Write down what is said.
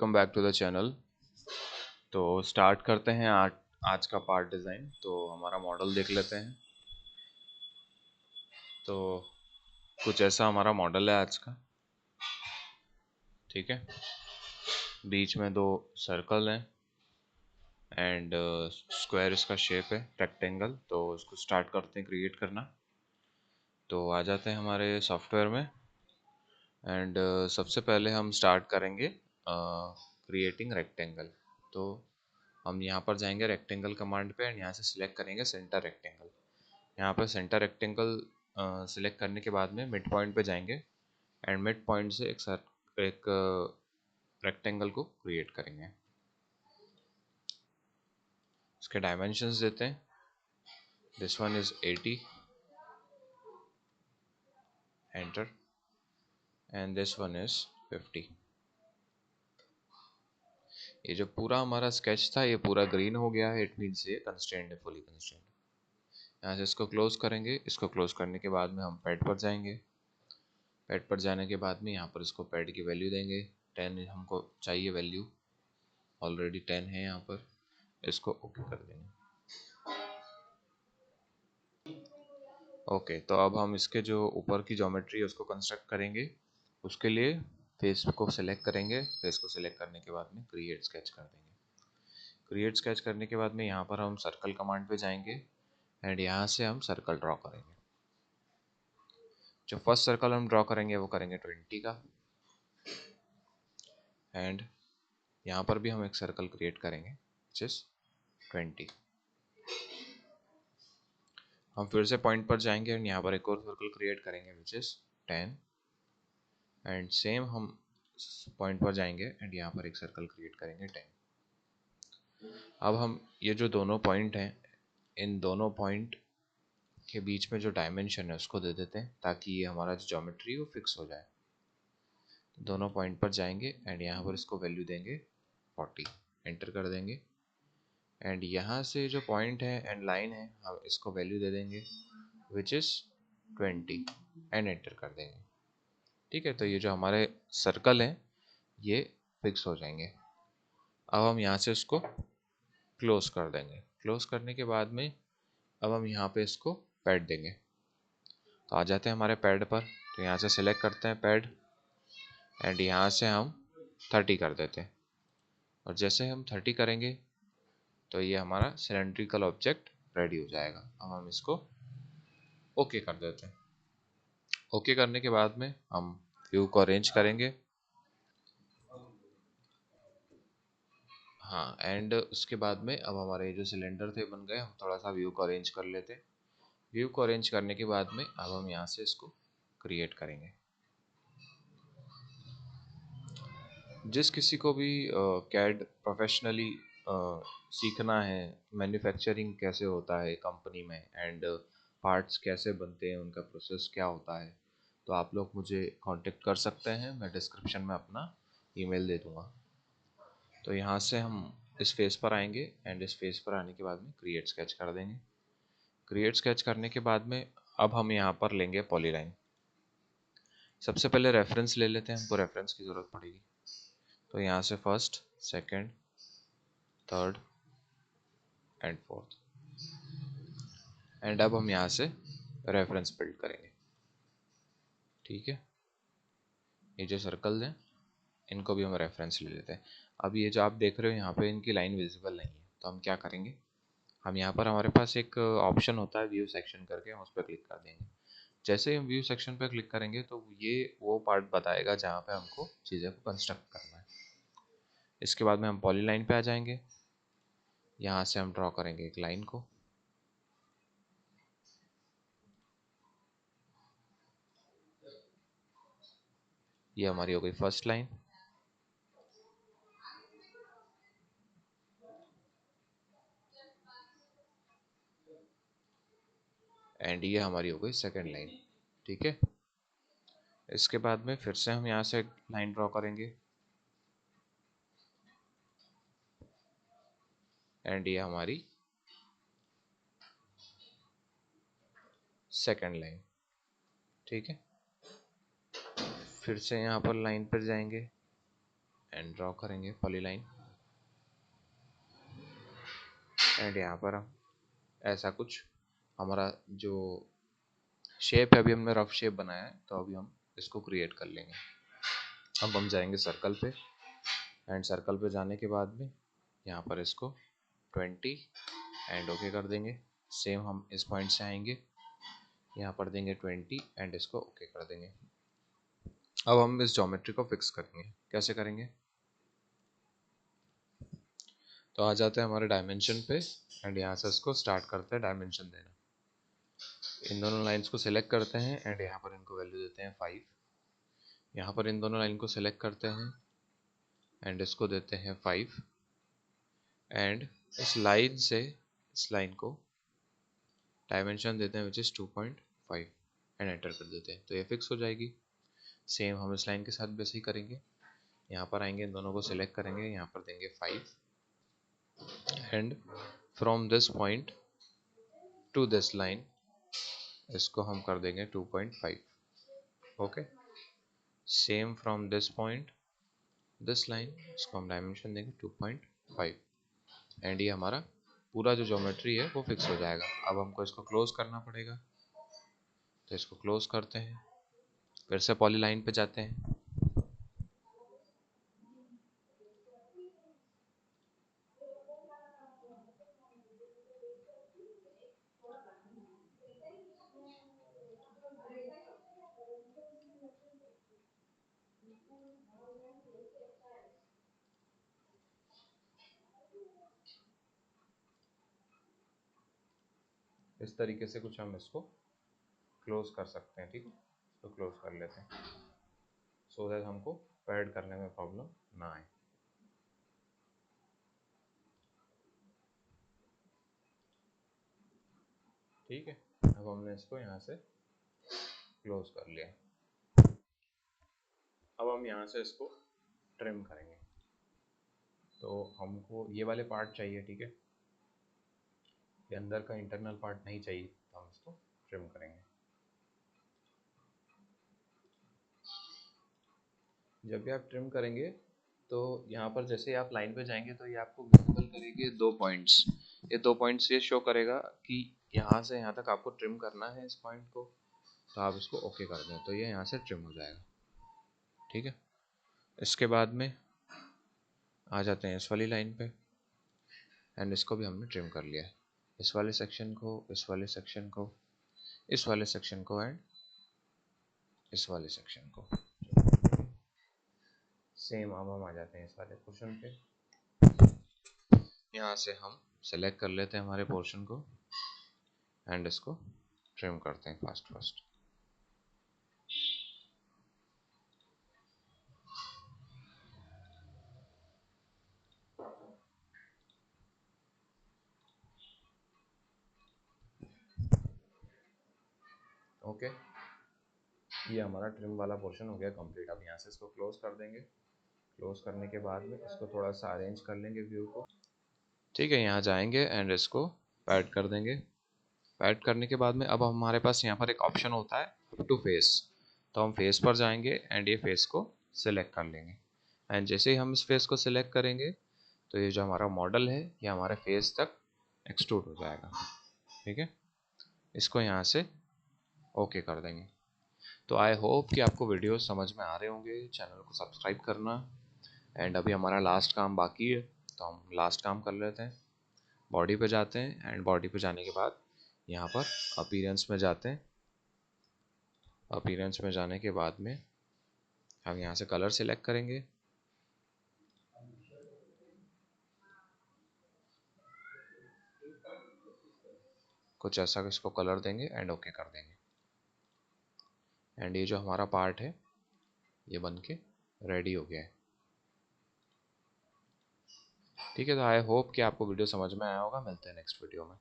Welcome back to the channel. तो start करते हैं आज का पार्ट डिज़ाइन। तो हमारा मॉडल देख लेते हैं। तो कुछ ऐसा हमारा मॉडल है आज का। ठीक है, बीच में दो सर्कल हैं एंड स्क्वायर इसका शेप है, रेक्टेंगल। तो उसको स्टार्ट करते हैं क्रिएट करना। तो आ जाते हैं हमारे सॉफ्टवेयर में एंड सबसे पहले हम स्टार्ट करेंगे क्रिएटिंग रेक्टेंगल। तो हम यहाँ पर जाएंगे रेक्टेंगल कमांड पे एंड यहाँ से सिलेक्ट करेंगे सेंटर रेक्टेंगल। यहाँ पर सेंटर रेक्टेंगल सिलेक्ट करने के बाद में मिड पॉइंट पे जाएंगे एंड मिड पॉइंट से एक रेक्टेंगल को क्रिएट करेंगे। इसके डायमेंशंस देते हैं। This one is 80, enter, and this one is 50। ये जो पूरा हमारा स्केच था ये पूरा ग्रीन हो गया है, इट मीन्स ये कंस्ट्रेंट है, फुली कंस्ट्रेंट। यहाँ से इसको क्लोज करेंगे। इसको क्लोज करने के बाद में हम पैड पर जाएंगे। पैड पर जाने के बाद में यहाँ पर इसको पैड की वैल्यू देंगे। 10 हमको चाहिए वैल्यू, ऑलरेडी 10 है यहाँ पर। इसको ओके कर देंगे। ओके, तो अब हम इसके जो ऊपर की ज्योमेट्री है उसको कंस्ट्रक्ट करेंगे। उसके लिए फेस को सिलेक्ट करेंगे। फेस को सिलेक्ट करने के बाद में क्रिएट स्केच कर देंगे। क्रिएट स्केच करने के बाद में यहाँ पर हम सर्कल कमांड पे जाएंगे एंड यहाँ से हम सर्कल ड्रॉ करेंगे। जो फर्स्ट सर्कल हम ड्रॉ करेंगे वो करेंगे 20 का, एंड यहाँ पर भी हम एक सर्कल क्रिएट करेंगे विच इज 20। हम फिर से पॉइंट पर जाएंगे एंड यहाँ पर एक और सर्कल क्रिएट करेंगे विच इज 10, एंड सेम हम पॉइंट पर जाएंगे एंड यहाँ पर एक सर्कल क्रिएट करेंगे 10। अब हम ये जो दोनों पॉइंट हैं, इन दोनों पॉइंट के बीच में जो डायमेंशन है उसको दे देते हैं ताकि ये हमारा जो ज्योमेट्री वो फिक्स हो जाए। दोनों पॉइंट पर जाएंगे एंड यहाँ पर इसको वैल्यू देंगे 40, एंटर कर देंगे। एंड यहाँ से जो पॉइंट है एंड लाइन है हम इसको वैल्यू दे देंगे विच इज़ 20 एंड एंटर कर देंगे। ठीक है, तो ये जो हमारे सर्कल हैं ये फिक्स हो जाएंगे। अब हम यहाँ से इसको क्लोज कर देंगे। क्लोज करने के बाद में अब हम यहाँ पे इसको पैड देंगे। तो आ जाते हैं हमारे पैड पर। तो यहाँ से सिलेक्ट करते हैं पैड एंड यहाँ से हम 30 कर देते हैं। और जैसे हम 30 करेंगे तो ये हमारा सिलेंड्रिकल ऑब्जेक्ट रेडी हो जाएगा। अब हम इसको ओके कर देते हैं। ओके करने के बाद में हम व्यू को अरेंज करेंगे। हाँ, एंड उसके बाद में अब हमारे जो सिलेंडर थे बन गए। हम थोड़ा सा व्यू को अरेंज कर लेते हैं। व्यू को अरेंज करने के बाद में अब हम यहाँ से इसको क्रिएट करेंगे। जिस किसी को भी कैड प्रोफेशनली सीखना है, मैन्युफैक्चरिंग कैसे होता है कंपनी में एंड पार्ट्स कैसे बनते हैं, उनका प्रोसेस क्या होता है, तो आप लोग मुझे कांटेक्ट कर सकते हैं। मैं डिस्क्रिप्शन में अपना ईमेल दे दूँगा। तो यहाँ से हम इस फेस पर आएंगे एंड इस फेस पर आने के बाद में क्रिएट स्केच कर देंगे। क्रिएट स्केच करने के बाद में अब हम यहाँ पर लेंगे पॉलीलाइन। सबसे पहले रेफरेंस ले लेते हैं, हमको रेफरेंस की ज़रूरत पड़ेगी। तो यहाँ से first, second, third and fourth, and अब हम यहाँ से रेफरेंस बिल्ड करेंगे। ठीक है, ये जो सर्कल हैं इनको भी हम रेफरेंस ले लेते हैं। अब ये जो आप देख रहे हो यहाँ पे इनकी लाइन विजिबल नहीं है, तो हम क्या करेंगे, हम यहाँ पर हमारे पास एक ऑप्शन होता है व्यू सेक्शन करके, हम उस पर क्लिक कर देंगे। जैसे ही हम व्यू सेक्शन पर क्लिक करेंगे तो ये वो पार्ट बताएगा जहाँ पे हमको चीज़ें को कंस्ट्रक्ट करना है। इसके बाद में हम पॉलीलाइन पे आ जाएंगे। यहाँ से हम ड्रॉ करेंगे एक लाइन को। ये हमारी हो गई फर्स्ट लाइन। एंड ये हमारी हो गई सेकेंड लाइन। ठीक है, इसके बाद में फिर से हम यहाँ से लाइन ड्रॉ करेंगे एंड ये हमारी सेकेंड लाइन। ठीक है, फिर से यहाँ पर लाइन पर जाएंगे एंड ड्रॉ करेंगे पॉलीलाइन, एंड यहाँ पर हम ऐसा कुछ हमारा जो शेप है, अभी हमने रफ शेप बनाया है तो अभी हम इसको क्रिएट कर लेंगे। अब हम जाएंगे सर्कल पे, एंड सर्कल पे जाने के बाद में यहाँ पर इसको 20 एंड ओके कर देंगे। सेम हम इस पॉइंट से आएंगे, यहाँ पर देंगे 20 एंड इसको ओके कर देंगे। अब हम इस ज्योमेट्री को फिक्स करेंगे। कैसे करेंगे? तो आ जाते हैं हमारे डायमेंशन पे, एंड यहाँ से इसको स्टार्ट करते हैं डायमेंशन देना। इन दोनों लाइंस को सिलेक्ट करते हैं एंड यहाँ पर इनको वैल्यू देते हैं 5। यहाँ पर इन दोनों लाइन को सिलेक्ट करते हैं एंड इसको देते हैं 5, एंड इस लाइन से इस लाइन को डायमेंशन देते हैं विच इज़ 2.5 एंड एंटर कर देते हैं, तो ये फिक्स हो जाएगी। सेम हम इस लाइन के साथ भी ऐसे ही करेंगे। यहाँ पर आएंगे, इन दोनों को सिलेक्ट करेंगे, यहाँ पर देंगे 5 and from this point two this line इसको हम कर देंगे 2.5। Okay, same from this point this line इसको हम डायमेंशन देंगे 2.5, एंड ये हमारा पूरा जो ज्योमेट्री है वो फिक्स हो जाएगा। अब हमको इसको क्लोज करना पड़ेगा, तो इसको क्लोज करते हैं, फिर से पॉलीलाइन पे जाते हैं, इस तरीके से कुछ हम इसको क्लोज कर सकते हैं। ठीक है, तो क्लोज कर लेते हैं सो दैट हमको पैड करने में प्रॉब्लम ना आए। ठीक है, अब हमने इसको यहाँ से क्लोज कर लिया। अब हम यहाँ से इसको ट्रिम करेंगे, तो हमको ये वाले पार्ट चाहिए। ठीक है, ये अंदर का इंटरनल पार्ट नहीं चाहिए, तो हम इसको ट्रिम करेंगे। जब भी आप ट्रिम करेंगे तो यहाँ पर जैसे आप लाइन पे जाएंगे तो ये आपको विजिबल करेंगे 2 पॉइंट्स। ये 2 पॉइंट्स ये शो करेगा कि यहाँ से यहाँ तक आपको ट्रिम करना है इस पॉइंट को, तो आप इसको ओके कर दें तो ये यहाँ से ट्रिम हो जाएगा। ठीक है, इसके बाद में आ जाते हैं इस वाली लाइन पे, एंड इसको भी हमने ट्रिम कर लिया है। इस वाले सेक्शन को, इस वाले सेक्शन को, इस वाले सेक्शन को, एंड इस वाले सेक्शन को। सेम अब हम आ जाते हैं इस वाले पोर्शन पे, यहाँ से हम सेलेक्ट कर लेते हैं हमारे पोर्शन को एंड इसको ट्रिम करते हैं फास्ट फास्ट। ओके, ये हमारा ट्रिम वाला पोर्शन हो गया कंप्लीट। अब यहाँ से इसको क्लोज कर देंगे। क्लोज करने के बाद में इसको थोड़ा सा अरेंज कर लेंगे व्यू को। ठीक है, यहाँ जाएंगे एंड इसको पैड कर देंगे। पैड करने के बाद में अब हमारे पास यहाँ पर एक ऑप्शन होता है टू फेस, तो हम फेस पर जाएंगे एंड ये फेस को सिलेक्ट कर लेंगे, एंड जैसे ही हम इस फेस को सिलेक्ट करेंगे तो ये जो हमारा मॉडल है ये हमारे फेस तक एक्सट्रूड हो जाएगा। ठीक है, इसको यहाँ से ओके कर देंगे। तो आई होप कि आपको वीडियो समझ में आ रहे होंगे। चैनल को सब्सक्राइब करना, एंड अभी हमारा लास्ट काम बाकी है तो हम लास्ट काम कर लेते हैं। बॉडी पे जाते हैं एंड बॉडी पे जाने के बाद यहाँ पर अपीयरेंस में जाते हैं। अपीयरेंस में जाने के बाद में हम यहाँ से कलर सिलेक्ट करेंगे, कुछ ऐसा इसको कलर देंगे एंड ओके कर देंगे, एंड ये जो हमारा पार्ट है ये बन के रेडी हो गया है। ठीक है, तो आई होप कि आपको वीडियो समझ में आया होगा। मिलते हैं नेक्स्ट वीडियो में।